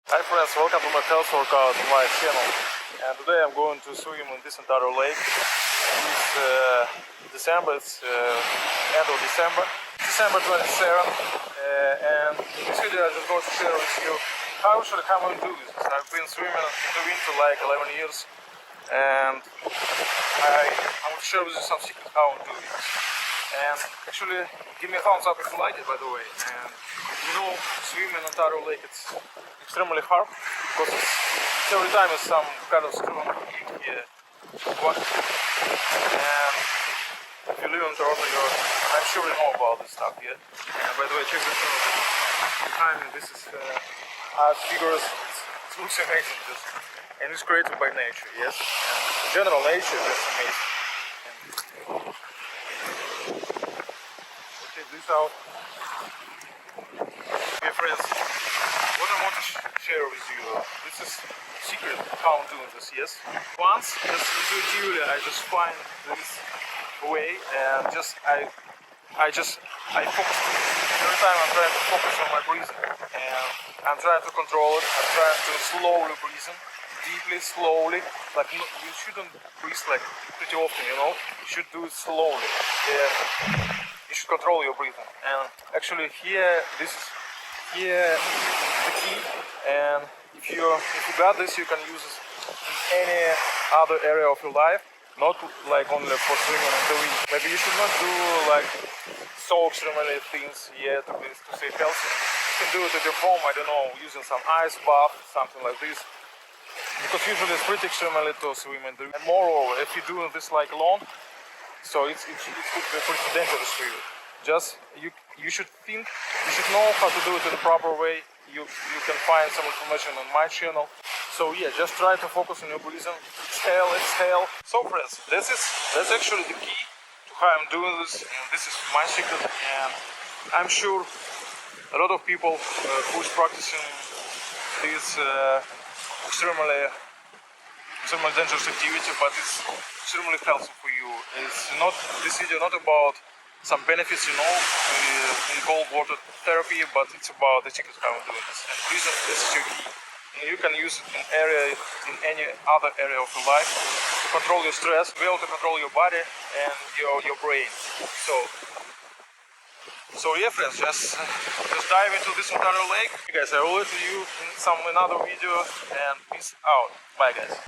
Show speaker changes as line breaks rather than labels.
Hi friends, welcome to my health workout on my channel. And today I'm going to swim in this entire lake. It's December, it's end of December 27th. And in this video I just want to share with you how should I do this. I've been swimming in the winter like 11 years. And I will share with you some secrets how I'm doing it. And actually, give me a thumbs up if you like it, by the way. And swimming in Ontario Lake, it's extremely hard because every time it's some kind of storm. And if you live in Toronto, I'm sure you know about this stuff, yeah. And by the way, check this out. Behind me, this is art figures. It looks amazing, and it's created by nature, yes. And in general, nature is amazing. Check this out. Okay friends, what I want to share with you, this is secret how I'm doing this, yes. Once, just intuitively, I just find this way and I focus. Every time I'm trying to focus on my breathing and I'm trying to control it, I'm trying to slowly breathe in, deeply, slowly, like you shouldn't breathe like pretty often, you should do it slowly. You should control your breathing, and actually here this is the key. And if you got this, you can use it in any other area of your life, not like only for swimming and doing. Maybe you should not do like so extremely things here to stay healthy. You can do it at your home, I don't know, using some ice bath, something like this, because usually it's pretty extremely to swim and do. And moreover, if you're doing this like alone, so it could be pretty dangerous for you. Just you should know how to do it in the proper way. You can find some information on my channel. So yeah, just try to focus on your breathing. Exhale. So friends, that's actually the key to how I'm doing this, and this is my secret. And I'm sure a lot of people who's practicing this extremely dangerous activity, but it's extremely helpful for you. It's not this video not about some benefits, in cold water therapy, but it's about the secret how I'm doing this. And breathing, this is your key. And you can use it in any other area of your life to control your stress, be able to control your body and your brain. So yeah, friends, just dive into this Ontario lake. Okay, guys, I will see you in another video, and peace out. Bye, guys.